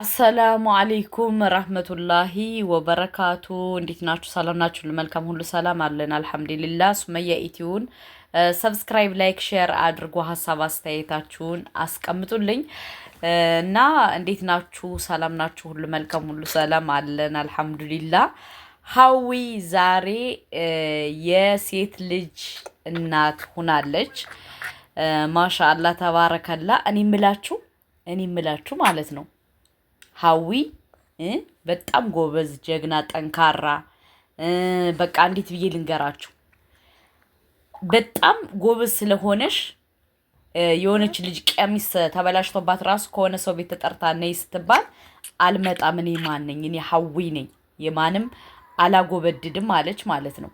አሰላሙ አለይኩም ረህመቱላሂ ወበረካቱ። እንዴት ናችሁ? ሰላም ናችሁ? ለመልካም ሁሉ ሰላም አለን አልሐምዱሊላህ። ሱመያ ኢትዮን ሰብስክራይብ፣ ላይክ፣ ሼር አድርጎ ሀሳብ አስተያየታችሁን አስቀምጡልኝ እና እንዴት ናችሁ? ሰላም ናችሁ? ሁሉ መልካም ሁሉ ሰላም አለን አልሐምዱሊላህ። ሀዊ ዛሬ የሴት ልጅ እናት ሆናለች። ማሻአላህ ተባረከላ። እኔ ምላችሁ ማለት ነው ሀዊ በጣም ጎበዝ፣ ጀግና፣ ጠንካራ በቃ እንዴት ብዬ ልንገራችሁ። በጣም ጎበዝ ስለሆነሽ የሆነች ልጅ ቀሚስ ተበላሽቶባት ራሱ ከሆነ ሰው ቤት ተጠርታ ነይ ስትባል አልመጣም፣ እኔ ማን ነኝ? እኔ ሀዊ ነኝ፣ የማንም አላጎበድድም አለች ማለት ነው።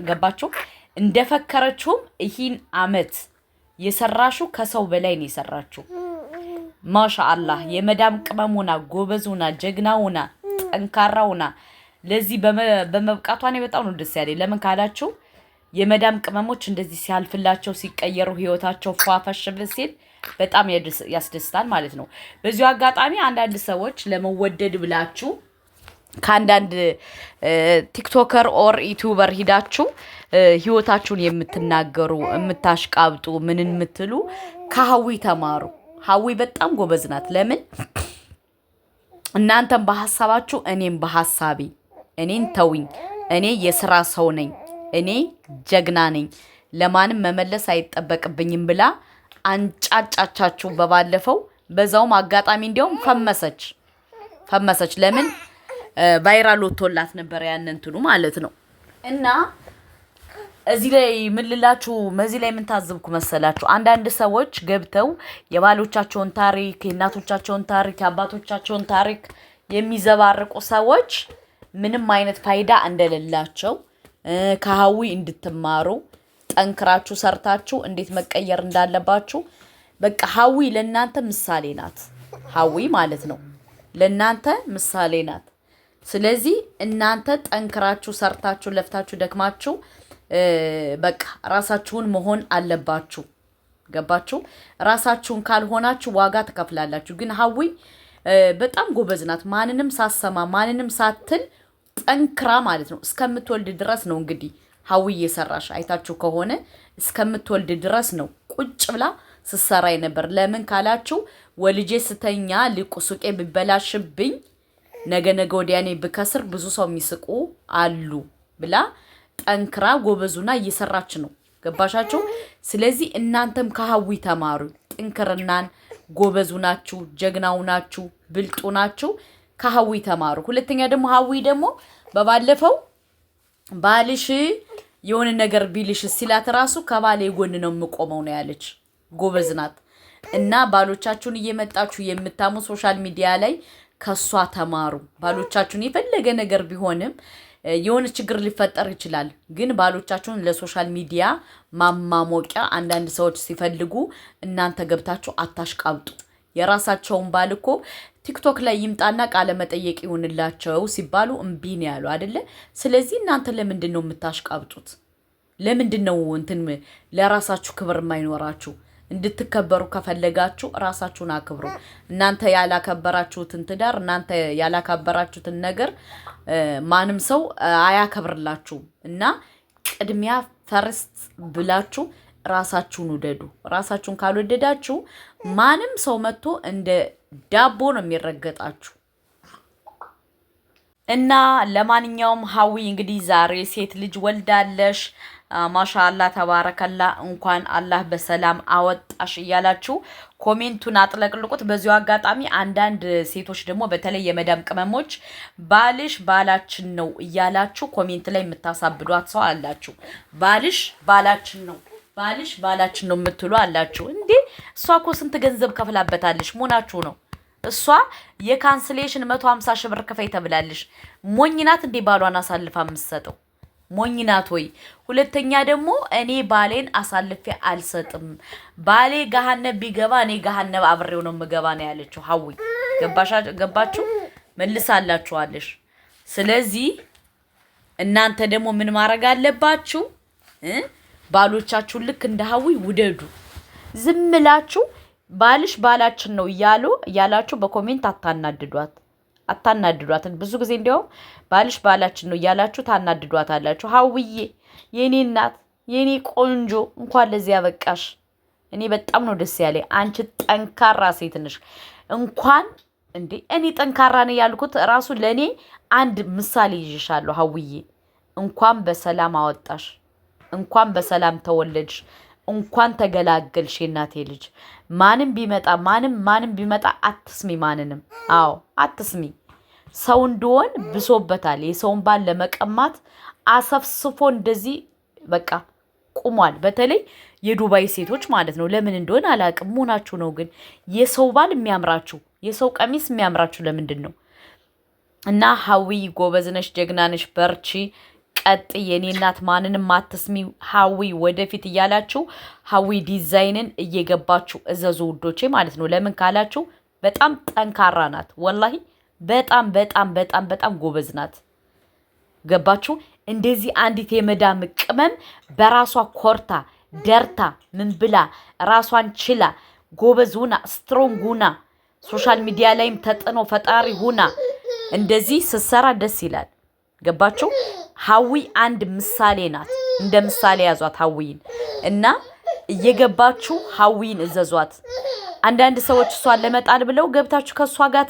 ገባቸው። እንደፈከረችውም ይህን አመት የሰራሽው ከሰው በላይ ነው የሰራችው። ማሻአላህ የመዳም ቅመሙና ጎበዙና ጀግናውና ጠንካራውና ለዚህ በመብቃቷ ነው በጣም ነው ደስ ያለኝ። ለምን ካላችሁ የመዳም ቅመሞች እንደዚህ ሲያልፍላቸው ሲቀየሩ ህይወታቸው ፏፈሽ ሲል በጣም ያስደስታል ማለት ነው። በዚሁ አጋጣሚ አንዳንድ ሰዎች ለመወደድ ብላችሁ ከአንዳንድ ቲክቶከር ኦር ዩቲዩበር ሂዳችሁ ህይወታችሁን የምትናገሩ የምታሽቃብጡ ምን የምትሉ ከሀዊ ተማሩ። ሀዊ በጣም ጎበዝ ናት። ለምን እናንተም በሐሳባችሁ እኔም በሐሳቤ፣ እኔን ተውኝ፣ እኔ የሥራ ሰው ነኝ፣ እኔ ጀግና ነኝ፣ ለማንም መመለስ አይጠበቅብኝም ብላ አንጫጫቻችሁ በባለፈው። በዛውም አጋጣሚ እንዲያውም ፈመሰች። ለምን ቫይራል ወጥቶላት ነበር ያንን እንትኑ ማለት ነው። እና እዚህ ላይ ምን ልላችሁ መዚህ ላይ ምን ታዘብኩ መሰላችሁ? አንዳንድ ሰዎች ገብተው የባሎቻቸውን ታሪክ፣ የእናቶቻቸውን ታሪክ፣ የአባቶቻቸውን ታሪክ የሚዘባርቁ ሰዎች ምንም አይነት ፋይዳ እንደሌላቸው ከሀዊ እንድትማሩ ጠንክራችሁ ሰርታችሁ እንዴት መቀየር እንዳለባችሁ በቃ ሀዊ ለእናንተ ምሳሌ ናት። ሀዊ ማለት ነው ለእናንተ ምሳሌ ናት። ስለዚህ እናንተ ጠንክራችሁ ሰርታችሁ ለፍታችሁ ደክማችሁ በቃ ራሳችሁን መሆን አለባችሁ። ገባችሁ? ራሳችሁን ካልሆናችሁ ዋጋ ትከፍላላችሁ። ግን ሀዊ በጣም ጎበዝ ናት። ማንንም ሳሰማ ማንንም ሳትል ጠንክራ ማለት ነው እስከምትወልድ ድረስ ነው። እንግዲህ ሀዊ እየሰራሽ አይታችሁ ከሆነ እስከምትወልድ ድረስ ነው ቁጭ ብላ ስትሰራ ነበር። ለምን ካላችሁ ወልጄ ስተኛ ሱቄ ቢበላሽብኝ ነገ ወዲያኔ ብከስር ብዙ ሰው የሚስቁ አሉ ብላ ጠንክራ ጎበዙና እየሰራች ነው። ገባሻችሁ? ስለዚህ እናንተም ከሀዊ ተማሩ። ጥንክርናን ጎበዙ ናችሁ፣ ጀግናው ናችሁ፣ ብልጡ ናችሁ። ከሀዊ ተማሩ። ሁለተኛ ደግሞ ሀዊ ደግሞ በባለፈው ባልሽ የሆነ ነገር ቢልሽ ሲላት ራሱ ከባሌ ጎን ነው የምቆመው ነው ያለች። ጎበዝ ናት። እና ባሎቻችሁን እየመጣችሁ የምታሙ ሶሻል ሚዲያ ላይ ከሷ ተማሩ። ባሎቻችሁን የፈለገ ነገር ቢሆንም የሆነ ችግር ሊፈጠር ይችላል። ግን ባሎቻችሁን ለሶሻል ሚዲያ ማማሞቂያ አንዳንድ ሰዎች ሲፈልጉ እናንተ ገብታችሁ አታሽቃብጡ። የራሳቸውን ባል እኮ ቲክቶክ ላይ ይምጣና ቃለ መጠየቅ ይሁንላቸው ሲባሉ እምቢ ነው ያሉ አይደለ? ስለዚህ እናንተ ለምንድን ነው የምታሽቃብጡት? ለምንድን ነው ለራሳችሁ ክብር የማይኖራችሁ? እንድትከበሩ ከፈለጋችሁ ራሳችሁን አክብሩ። እናንተ ያላከበራችሁትን ትዳር፣ እናንተ ያላከበራችሁትን ነገር ማንም ሰው አያከብርላችሁም። እና ቅድሚያ ፈርስት ብላችሁ ራሳችሁን ውደዱ። ራሳችሁን ካልወደዳችሁ ማንም ሰው መጥቶ እንደ ዳቦ ነው የሚረገጣችሁ። እና ለማንኛውም ሀዊ እንግዲህ ዛሬ ሴት ልጅ ወልዳለሽ። ማሻአላህ ተባረከላ። እንኳን አላህ በሰላም አወጣሽ እያላችሁ ኮሜንቱን አጥለቅልቁት። በዚሁ አጋጣሚ አንዳንድ ሴቶች ደግሞ በተለይ የመዳም ቅመሞች ባልሽ ባላችን ነው እያላችሁ ኮሜንት ላይ የምታሳብዷት ሰው አላችሁ። ባልሽ ባላችን ነው የምትሉ አላችሁ። እንዴ እሷ እኮ ስንት ገንዘብ ከፍላበታለሽ። ሞናችሁ ነው። እሷ የካንስሌሽን 150 ሺህ ብር ክፈይ ተብላለሽ። ሞኝናት እንዴ ባሏን አሳልፋ የምትሰጠው? ሞኝናት ወይ? ሁለተኛ ደግሞ እኔ ባሌን አሳልፌ አልሰጥም፣ ባሌ ገሃነብ ቢገባ እኔ ገሃነብ አብሬው ነው የምገባ ነው ያለችው ሀዊ። ገባችሁ? መልሳላችኋለሽ። ስለዚህ እናንተ ደግሞ ምን ማድረግ አለባችሁ? ባሎቻችሁን ልክ እንደ ሀዊ ውደዱ። ዝም ብላችሁ ባልሽ ባላችን ነው እያላችሁ በኮሜንት አታናድዷት። ብዙ ጊዜ እንዲያውም ባልሽ ባላችን ነው እያላችሁ ታናድዷታላችሁ። ሀውዬ የኔ እናት የኔ ቆንጆ እንኳን ለዚህ ያበቃሽ። እኔ በጣም ነው ደስ ያለኝ። አንቺ ጠንካራ ሴት ነሽ። እንኳን እንዴ እኔ ጠንካራ ነኝ ያልኩት ራሱ ለእኔ አንድ ምሳሌ ይዤሻለሁ። ሀውዬ እንኳን በሰላም አወጣሽ፣ እንኳን በሰላም ተወለድሽ፣ እንኳን ተገላገልሽ የእናቴ ልጅ። ማንም ቢመጣ አትስሚ ማንንም። አዎ አትስሚ። ሰው እንደሆን ብሶበታል። የሰውን ባል ለመቀማት አሰፍስፎ እንደዚህ በቃ ቁሟል። በተለይ የዱባይ ሴቶች ማለት ነው። ለምን እንደሆነ አላውቅም። መሆናችሁ ነው ግን የሰው ባል የሚያምራችሁ፣ የሰው ቀሚስ የሚያምራችሁ ለምንድን ነው? እና ሀዊ ጎበዝ ነሽ፣ ጀግና ነሽ፣ በርቺ፣ ቀጥ የኔ እናት ማንንም አትስሚ። ሀዊ ወደፊት እያላችሁ ሀዊ ዲዛይንን እየገባችሁ እዘዙ ውዶቼ ማለት ነው። ለምን ካላችሁ በጣም ጠንካራ ናት። ወላሂ በጣም በጣም በጣም በጣም ጎበዝ ናት። ገባችሁ? እንደዚህ አንዲት የመዳም ቅመም በራሷ ኮርታ ደርታ ምን ብላ ራሷን ችላ ጎበዝ ሁና ስትሮንግ ሁና ሶሻል ሚዲያ ላይም ተጽዕኖ ፈጣሪ ሁና እንደዚህ ስትሰራ ደስ ይላል። ገባችሁ? ሀዊ አንድ ምሳሌ ናት። እንደ ምሳሌ ያዟት ሀዊን እና እየገባችሁ ሀዊን እዘዟት። አንዳንድ ሰዎች እሷን ለመጣል ብለው ገብታችሁ ከእሷ ጋር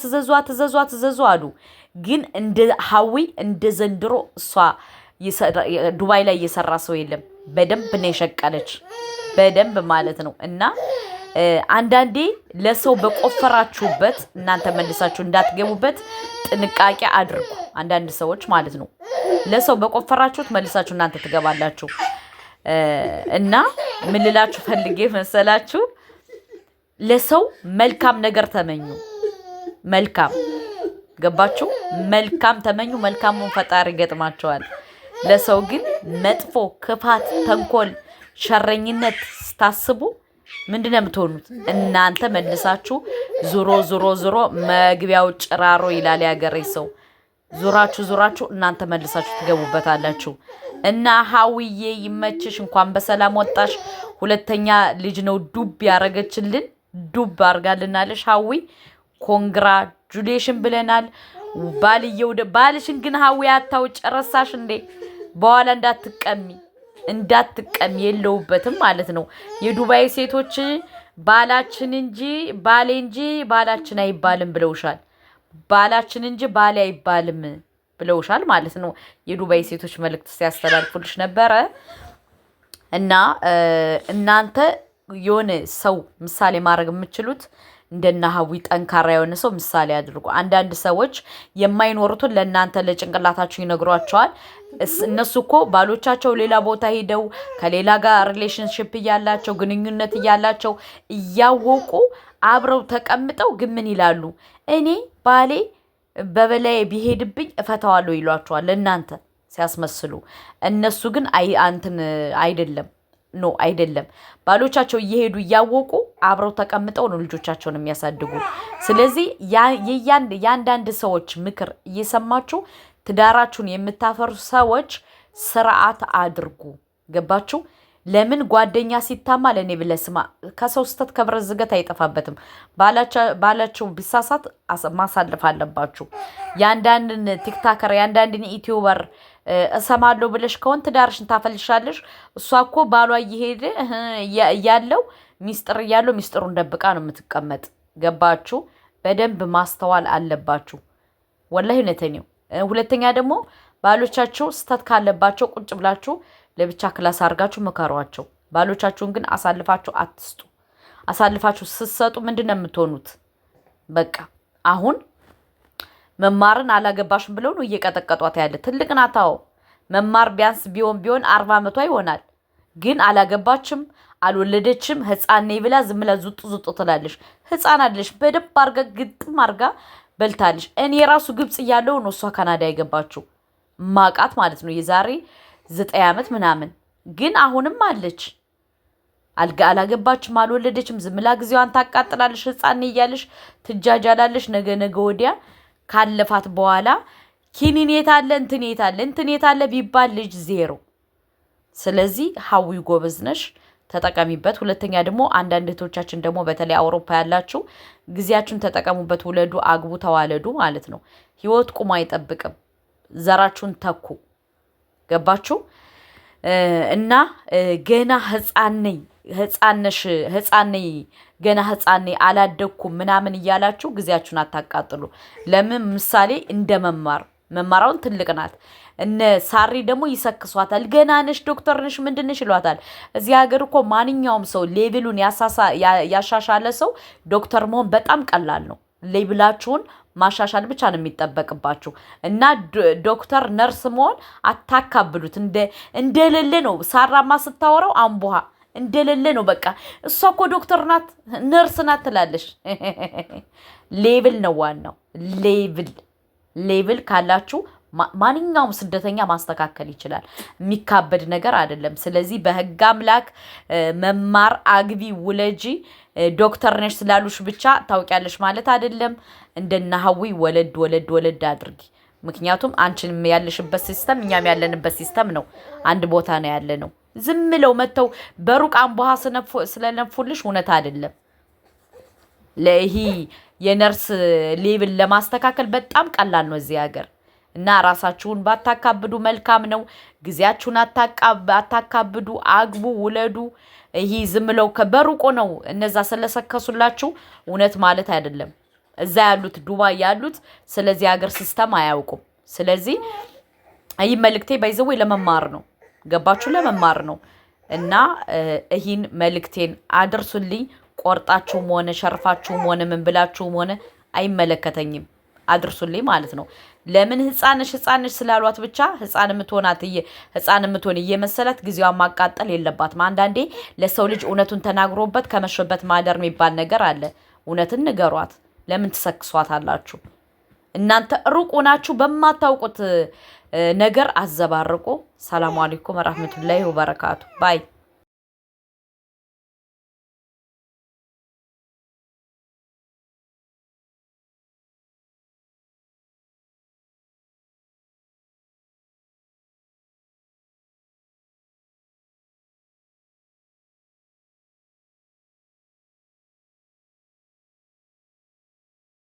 ትዘዙ አሉ። ግን እንደ ሀዊ እንደ ዘንድሮ እሷ ዱባይ ላይ እየሰራ ሰው የለም። በደንብ ነው የሸቀለች፣ በደንብ ማለት ነው። እና አንዳንዴ ለሰው በቆፈራችሁበት እናንተ መልሳችሁ እንዳትገቡበት ጥንቃቄ አድርጉ። አንዳንድ ሰዎች ማለት ነው ለሰው በቆፈራችሁት መልሳችሁ እናንተ ትገባላችሁ። እና ምን ልላችሁ ፈልጌ መሰላችሁ? ለሰው መልካም ነገር ተመኙ። መልካም ገባችሁ? መልካም ተመኙ፣ መልካሙን ፈጣሪ ገጥማቸዋል። ለሰው ግን መጥፎ፣ ክፋት፣ ተንኮል፣ ሸረኝነት ስታስቡ ምንድነው የምትሆኑት? እናንተ መልሳችሁ ዙሮ መግቢያው ጭራሮ ይላል ያገሬ ሰው። ዙራችሁ እናንተ መልሳችሁ ትገቡበታላችሁ። እና ሀዊዬ ይመችሽ፣ እንኳን በሰላም ወጣሽ። ሁለተኛ ልጅ ነው ዱብ ያረገችልን፣ ዱብ አርጋልናለሽ። ሀዊ ኮንግራጁሌሽን ብለናል። ባልሽን ግን ሀዊ አታውጭ፣ ረሳሽ እንዴ? በኋላ እንዳትቀሚ የለውበትም ማለት ነው። የዱባይ ሴቶች ባላችን እንጂ ባሌ እንጂ ባላችን አይባልም ብለውሻል። ባላችን እንጂ ባሌ አይባልም ብለውሻል ማለት ነው። የዱባይ ሴቶች መልእክት ሲያስተላልፉልሽ ነበረ። እና እናንተ የሆነ ሰው ምሳሌ ማድረግ የምትችሉት እንደና ሀዊ ጠንካራ የሆነ ሰው ምሳሌ አድርጉ። አንዳንድ ሰዎች የማይኖሩትን ለእናንተ ለጭንቅላታችሁ ይነግሯቸዋል። እነሱ እኮ ባሎቻቸው ሌላ ቦታ ሄደው ከሌላ ጋር ሪሌሽንሽፕ እያላቸው ግንኙነት እያላቸው እያወቁ አብረው ተቀምጠው ግን ምን ይላሉ? እኔ ባሌ በበላይ ቢሄድብኝ እፈታዋለሁ ይሏቸዋል ለእናንተ ሲያስመስሉ። እነሱ ግን አይደለም። ባሎቻቸው እየሄዱ እያወቁ አብረው ተቀምጠው ነው ልጆቻቸውን የሚያሳድጉ። ስለዚህ የአንዳንድ ሰዎች ምክር እየሰማችሁ ትዳራችሁን የምታፈርሱ ሰዎች ስርዓት አድርጉ። ገባችሁ? ለምን ጓደኛ ሲታማ ለእኔ ብለህ ስማ። ከሰው ስተት ከብረት ዝገት አይጠፋበትም። ባላቸው ቢሳሳት ማሳለፍ አለባችሁ። የአንዳንድን ቲክታከር የአንዳንድን ዩቲዩበር እሰማለሁ ብለሽ ከሆን ትዳርሽን ታፈልሻለሽ። እሷ እኮ ባሏ እየሄደ እያለው ሚስጥሩን ደብቃ ነው የምትቀመጥ። ገባችሁ? በደንብ ማስተዋል አለባችሁ። ወላሂ እውነተኛው። ሁለተኛ ደግሞ ባሎቻችሁ ስተት ካለባቸው ቁጭ ብላችሁ ለብቻ ክላስ አድርጋችሁ መከሯቸው። ባሎቻችሁን ግን አሳልፋችሁ አትስጡ። አሳልፋችሁ ስትሰጡ ምንድን ነው የምትሆኑት? በቃ አሁን መማርን አላገባሽም ብለው ነው እየቀጠቀጧት ያለ። ትልቅ ናታው መማር ቢያንስ ቢሆን 40 ዓመቷ ይሆናል። ግን አላገባችም፣ አልወለደችም። ህፃን ነኝ ብላ ዝም ብላ ዙጥ ትላለሽ። ህፃን አይደለሽ። በደንብ አርጋ ግጥም አርጋ በልታለሽ። እኔ የራሱ ግብጽ እያለው ነው እሷ ካናዳ የገባችው ማቃት ማለት ነው። የዛሬ 9 ዓመት ምናምን። ግን አሁንም አለች። አላገባችም፣ አልወለደችም። ዝም ብላ ጊዜዋን ታቃጥላለሽ። ህፃን ነኝ እያለሽ ትጃጃላለሽ። ነገ ወዲያ ካለፋት በኋላ ኪኒን የታለ እንትን የታለ ቢባል ልጅ ዜሮ። ስለዚህ ሀዊ ጎበዝ ነሽ፣ ተጠቀሚበት። ሁለተኛ ደግሞ አንዳንድ እህቶቻችን ደግሞ በተለይ አውሮፓ ያላችሁ ጊዜያችሁን ተጠቀሙበት። ውለዱ፣ አግቡ፣ ተዋለዱ ማለት ነው። ህይወት ቁሞ አይጠብቅም። ዘራችሁን ተኩ። ገባችሁ? እና ገና ህፃን ነኝ ገና ህፃን ነኝ አላደኩም ምናምን እያላችሁ ጊዜያችሁን አታቃጥሉ። ለምን ምሳሌ እንደ መማራውን ትልቅ ናት። እነ ሳሪ ደግሞ ይሰክሷታል። ገና ነሽ፣ ዶክተር ነሽ፣ ምንድን ነሽ ይሏታል። እዚህ ሀገር እኮ ማንኛውም ሰው ሌቭሉን ያሻሻለ ሰው ዶክተር መሆን በጣም ቀላል ነው። ሌቭላችሁን ማሻሻል ብቻ ነው የሚጠበቅባችሁ እና ዶክተር ነርስ መሆን አታካብዱት። እንደሌለ ነው። ሳራማ ስታወራው አምቦሃ እንደሌለ ነው። በቃ እሷ እኮ ዶክተር ናት ነርስ ናት ትላለሽ። ሌቭል ነው ዋናው። ሌቭል ካላችሁ ማንኛውም ስደተኛ ማስተካከል ይችላል። የሚካበድ ነገር አይደለም። ስለዚህ በህግ አምላክ መማር፣ አግቢ፣ ውለጂ። ዶክተር ነሽ ስላሉሽ ብቻ ታውቂያለሽ ማለት አይደለም። እንደናሃዊ ወለድ አድርጊ። ምክንያቱም አንቺም ያለሽበት ሲስተም እኛም ያለንበት ሲስተም ነው። አንድ ቦታ ነው ያለ ነው። ዝም ብለው መተው በሩቅ አምቦሃ ስለነፉልሽ እውነት አይደለም። ለይሄ የነርስ ሌብል ለማስተካከል በጣም ቀላል ነው እዚህ ሀገር እና ራሳችሁን ባታካብዱ መልካም ነው። ጊዜያችሁን አታካብዱ። አግቡ፣ ውለዱ። ይሄ ዝም ብለው በሩቁ ነው እነዛ ስለሰከሱላችሁ እውነት ማለት አይደለም። እዛ ያሉት ዱባይ ያሉት ስለዚህ ሀገር ሲስተም አያውቁም። ስለዚህ ይሄ መልእክቴ ባይዘው ለመማር ነው። ገባችሁ? ለመማር ነው እና ይሄን መልእክቴን አድርሱልኝ። ቆርጣችሁም ሆነ ሸርፋችሁም ሆነ ምን ብላችሁም ሆነ አይመለከተኝም፣ አድርሱልኝ ማለት ነው። ለምን ህፃንሽ ስላሏት ብቻ ህፃን የምትሆን እየመሰላት ጊዜዋን ማቃጠል የለባትም። አንዳንዴ ለሰው ልጅ እውነቱን ተናግሮበት ከመሸበት ማደር የሚባል ነገር አለ። እውነትን ንገሯት። ለምን ትሰክሷታላችሁ? እናንተ ሩቅ ሆናችሁ በማታውቁት ነገር አዘባርቁ። ሰላም አለይኩም ወራህመቱላሂ ወበረካቱ ባይ